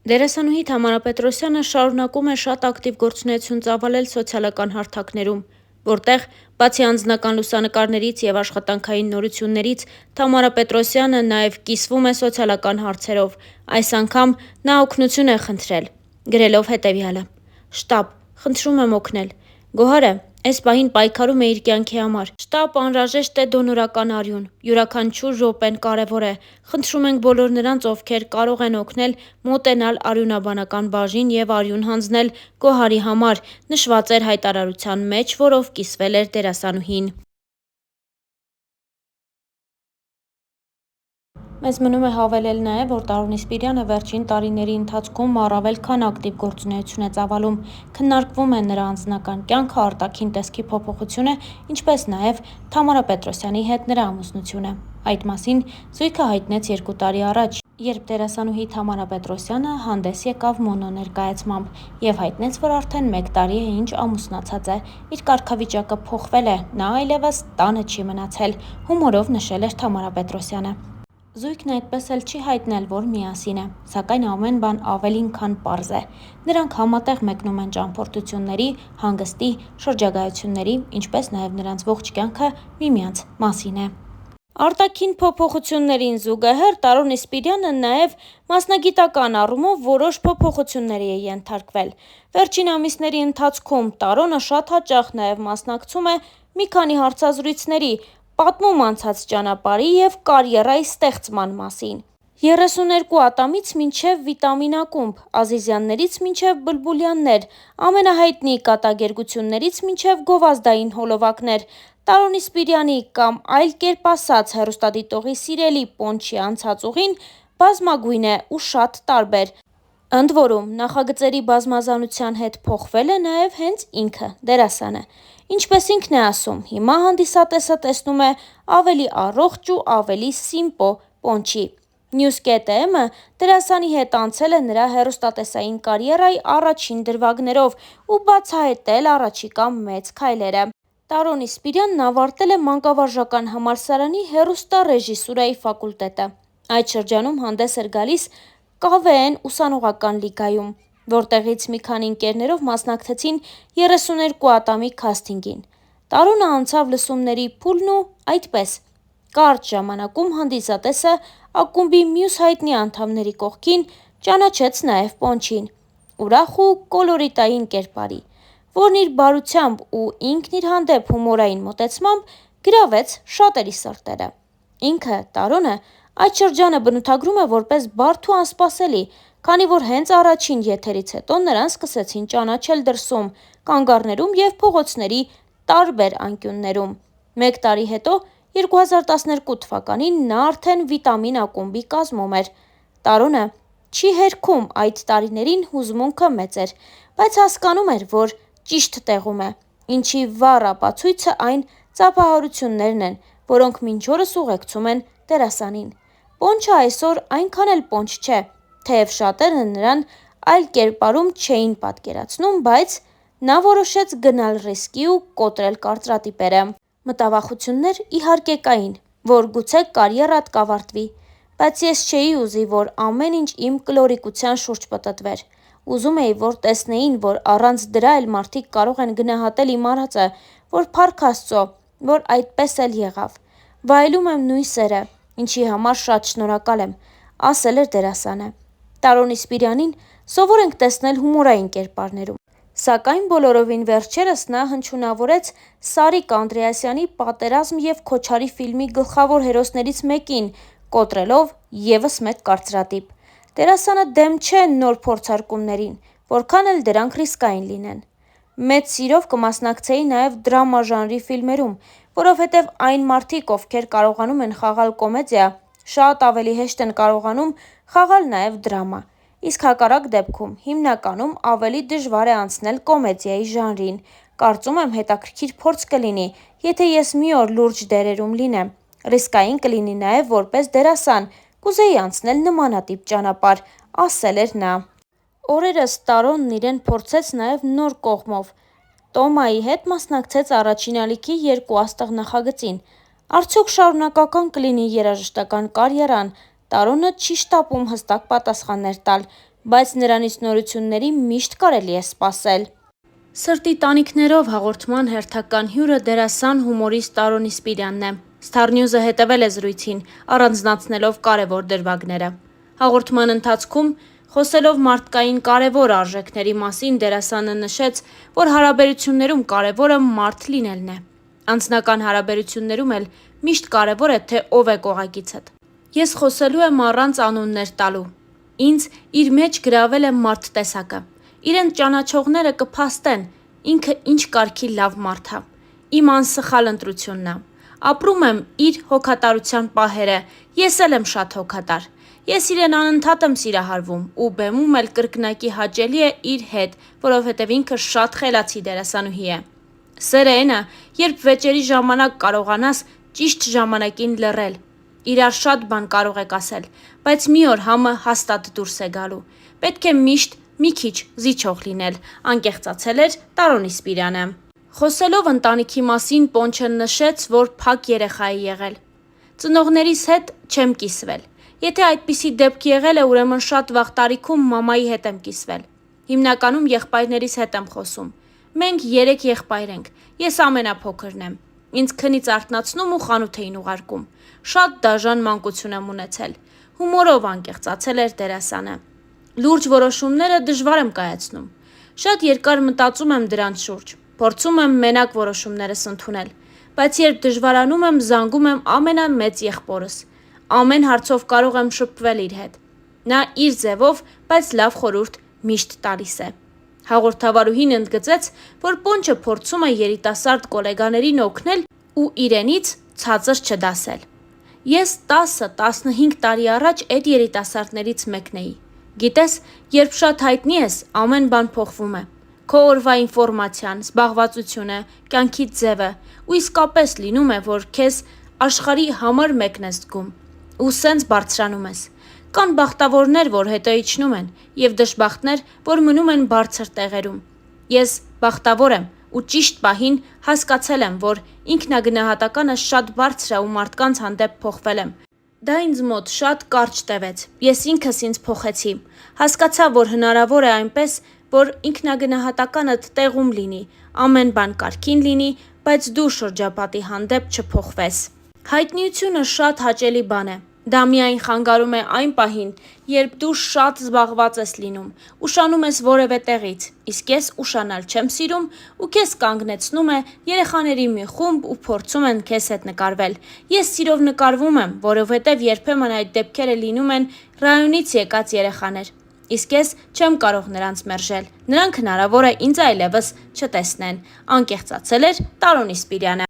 Դերասանուհի Թամարա Պետրոսյանը շարունակում է շատ ակտիվ գործունեություն ծավալել սոցիալական հարթակներում, որտեղ, բացի անձնական լուսանկարներից և աշխատանքային նորություններից, Թամարա Պետրոսյանը նաև կիսվում է սոցիալական հարցերով։ Այս անգամ նա օգնություն է խնդրել, գրելով հետևյալը. «Շտապ, խնդրում եմ օգնել։ Գոհարը այս պահին պայքարում է իր կյանքի համար։ Շտապ անհրաժեշտ է դոնորական արյուն։ Յուրաքանչյուր րոպեն կարևոր է։ Խնդրում ենք բոլոր նրանց, ովքեր կարող են օգնել, մոտենալ արյունաբանական բաժին և արյուն հանձնել Գոհարի համար», նշված էր հայտարարության մեջ, որով կիսվել էր դերասանուհին։ Մեզ մնում է հավելել նաև, որ Տարոն Իսպիրյանը վերջին տարիների ընթացքում առավել քան ակտիվ գործունեություն է ծավալում, քննարկվում է նրա անձնական կյանքը, արտաքին տեսքի փոփոխությունը, ինչպես նաև Թամարա Պետրոսյանի հետ նրա ամուսնությունը։ Այդ մասին զույգը հայտնեց 2 տարի առաջ, երբ դերասանուհի Թամարա Պետրոսյանը հանդես եկավ Մոնո ներկայացմամբ և հայտնեց, որ արդեն 1 տարի է ինչ ամուսնացած է, իր կարգավիճակը փոխվել է, նա այլևս տանը չի մնացել, հումորով նշել էր Թամարա Պետրոսյանը։ Զույգն այդպես էլ չի հայտնել, որ միասին է, սակայն ամեն բան ավելին քան պարզ է։ Նրանք համատեղ մեկնում են ճամփորդությունների, հանգստի, շրջագայությունների, ինչպես նաև նրանց ողջ կյանքը միմյանց մասին է։ Արտաքին փոփոխություններին զուգահեռ Տարոն Իսպիրյանը նաև մասնագիտական առումով որոշ փոփոխությունների է ենթարկվել։ Վերջին ամիսների ընթացքում Տարոնը շատ հաճախ նաև մասնակցում է մի քանի հարցազրույցների, պատմում անցած ճանապարհի և կարիերայի ստեղծման մասին։ 32 ատամից մինչև Վիտամին ակումբ, Ազիզյաններից մինչև Բլբուլյաններ, ամենահայտնի կատակերգություններից մինչև գովազդային հոլովակներ, Տարոն Իսպիրյանի կամ այլ կերպ ասած հեռուստադիտողի սիրելի Պոնչի անցած ուղին բազմագույն է ու շատ տարբեր։ Ընդ որում, նախագծերի բազմազանության հետ փոխվել է նաև հենց ինքը՝ դերասանը։ Ինչպես ինքն է ասում, հիմա հանդիսատեսը տեսնում է ավելի առողջ ու ավելի սիմպո Պոնչի։ News.am-ը դերասանի հետ անցել է նրա հեռուստատեսային կարիերայի առաջին դրվագներով ու բացահայտել առաջիկա մեծ քայլերը։ Տարոն Իսպիրյանն ավարտել է Մանկավարժական համալսարանի հեռուստառեժիսուրայի ֆակուլտետը։ Այդ շրջանում հանդես էր գալիս ԿՎՆ ուսանողական լիգայում, որտեղից մի քանի ընկերներով մասնակցեցին 32 ատամի քասթինգին։ Տարոնը անցավ լսումների փուլն ու այդպես։ Կարճ ժամանակում հանդիսատեսը ակումբի մյուս հայտնի անդամների կողքին ճանաչեց նաև Պոնչին՝ ուրախ ու կոլորիտային կերպարի, որն իր բարությամբ ու ինքն իր հանդեպ հումորային մոտեցմամբ գրավեց շատերի սրտերը։ Ինքը՝ Տարոնը, այդ շրջանը բնութագրում է որպես բարդ ու անսպասելի, քանի որ հենց առաջին եթերից հետո նրան սկսեցին ճանաչել դրսում, կանգառներում և փողոցների տարբեր անկյուններում։ 1 տարի հետո, 2012 թվականին, նա արդեն Վիտամին ակումբի կազմում էր։ Տարոնը չի հերքում այդ տարիներին հուզմունքը մեծ էր, բայց հասկանում էր, որ ճիշտ տեղում է, ինչի վառ ապացույցը այն ծափահարություններն են, որոնք մինչ օրս ուղեկցում են դերասանին։ Պոնչը այսօր այնքան էլ Պոնչ չէ, թեև շատերը նրան այլ կերպարում չէին պատկերացնում, բայց նա որոշեց գնալ ռիսկի ու կոտրել կարծրատիպերը։ Մտավախություններ իհարկե կային, որ գուցե կարիերատ կավարտվի, բայց ես չէի ուզի, որ ամեն ինչ իմ կլորիկության շուրջ պտտվեր։ Ուզում էի, որ տեսնեին, որ առանց դրա էլ մարդիկ կարող են գնահատել իմ արածը, որ փառք Աստծո, որ այդպես էլ եղավ։ Վայելում եմ նույն սերը, ինչի համար շատ շնորհակալ եմ, ասել էր դերասանը։ Տարոն Իսպիրյանին սովոր ենք տեսնել հումորային կերպարներում, սակայն բոլորովին վերջերս նա հնչյունավորեց Սարիկ Անդրեասյանի «Պատերազմ և Քոչարի» ֆիլմի գլխավոր հերոսներից մեկին, կոտրելով ևս մեկ կարծրատիպ։ Դերասանը դեմ չէ նոր փորձարկումներին, որքան էլ դրանք ռիսկային լինեն։ Մեծ սիրով կմասնակցեի նաև դրամա ժանրի ֆիլմերում, որովհետև այն մարդիկ, ովքեր կարողանում են խաղալ կոմեդիա, շատ ավելի հեշտ են կարողանում խաղալ նաև դրամա, իսկ հակառակ դեպքում հիմնականում ավելի դժվար է անցնել կոմեդիայի ժանրին։ Կարծում եմ հետաքրքիր փորձ կլինի, եթե ես մի օր լուրջ դերերում լինեմ։ Ռիսկային կլինի նաև որպես դերասան, կուզեի անցնել նմանատիպ ճանապարհ, ասել էր նա։ Օրերս Տարոնն իրեն փորձեց նաև նոր կողմով։ Տոմայի հետ մասնակցեց առաջին ալիքի 2 աստղ նախագծին։ Արդյոք շարունակական կլինի երաժշտական կարիերան։ Տարոնը չի շտապում հստակ պատասխաններ տալ։ բայց նրանից նորությունների միշտ կարելի է սպասել։ Սրտի տանիքներով հաղորդման հերթական հյուրը դերասան հումորիստ Տարոն Իսպիրյանն է։ Star News-ը հետևել է զրույցին, առանձնացնելով կարևոր դրվագները։ Հաղորդման ընթացքում խոսելով մարդկային կարևոր արժեքների մասին դերասանը նշեց, որ հարաբերություններում կարևորը մարդ լինելն է։ Անձնական հարաբերություններում էլ միշտ կարևոր է, թե ով է կողակիցդ։ Ես խոսելու եմ առանց անուններ տալու։ Ինձ իր մեջ գրավել է մարդ տեսակը։ Իրեն ճանաչողները կփաստեն, ինքը ինչ կարգի լավ մարդ է։ Իմ անսխալ ընտրությունն է։ Ապրում եմ իր հոգատարության պահերը, ես էլ եմ շատ հոգատար։ Ես իրեն անընդհատ եմ սիրահարվում ու բեմում էլ կրկնակի հաճելի է իր հետ, որովհետև ինքը շատ խելացի դերասանուհի է։ Սերը էն է, երբ վեճերի ժամանակ կարողանաս ճիշտ ժամանակին լռել։ Իրար շատ բան կարող եք ասել, բայց մի օր համը հաստատ դուրս է գալու։ Պետք է միշտ մի քիչ զիջող լինել, անկեղծացել էր Տարոն Իսպիրյանը։ Խոսելով ընտանիքի մասին Պոնչը նշեց, որ փակ երեխա է եղել։ Ծնողներիս հետ չեմ կիսվել։ Եթե այդպիսի դեպք եղել է, ուրեմն շատ վաղ տարիքում մամայի հետ եմ կիսվել։ Հիմնականում եղբայրներիս հետ եմ խոսում։ Մենք 3 եղբայր ենք, ես ամենափոքրն եմ։ Ինձ քնից արթնացնում ու խանութ էին ուղարկում։ Շատ դաժան մանկություն եմ ունեցել։ Հումորով անկեղծացել էր դերասանը։ Լուրջ որոշումները դժվար եմ կայացնում։ Շատ երկար մտածում եմ դրանց շուրջ։ Փորձում եմ մենակ որոշումներս ընդունել, բայց երբ դժվարանում եմ, զանգում եմ ամենամեծ եղբորս։ Ամեն հարցով կարող եմ շփվել իր հետ։ Նա իր ձևով, բայց լավ խորհուրդ միշտ տալիս է։ Հաղորդավարուհին ընդգծեց, որ Պոնչը փորձում է երիտասարդ գոլեգաներին օգնել ու իրենից ցածր չդասել։ Ես 10-15 տարի առաջ այդ երիտասարդներից մեկն էի։ Գիտես, երբ շատ հայտնի ես, ամեն բան փոխվում է։ Քո օրվա ինֆորմացիան, զբաղվածությունը, կյանքի ձևը, ու իսկապես լինում է, որ քեզ աշխարհի համար մեկն ես զգում, ու սենց բարձրանում ես։ Կան բախտավորներ, որ հետո իջնում են, եւ դժբախտներ, որ մնում են բարձր տեղերում։ Ես բախտավոր եմ ու ճիշտ պահին հասկացել եմ, որ ինքնագնահատականը շատ բարձր է ու մարդկանց հանդեպ փոխվել եմ։ Դա ինձ մոտ շատ կարճ տևեց։ Ես ինքս ինձ փոխեցի։ Հասկացա, որ հնարավոր է այնպես, որ ինքնագնահատականդ տեղում լինի, ամեն բան կարգին լինի, բայց դու շրջապատի հանդեպ չփոխվես։ Հայտնիությունը շատ հաճելի բան է։ Դա միայն խանգարում է այն պահին, երբ դու շատ զբաղված ես լինում, ուշանում ես որևէ տեղից, իսկ ես ուշանալ չեմ սիրում ու քեզ կանգնեցնում է երեխաների մի խումբ ու փորձում են քեզ հետ նկարվել։ Ես սիրով նկարվում եմ, որովհետև երբեմն այդ դեպքերը լինում են ռայոնից եկած երեխաներ, իսկ ես չեմ կարող նրանց մերժել, նրանք հնարավոր է ինձ այլևս չտեսնեն, անկեղծացել էր Տարոն Իսպիրյանը։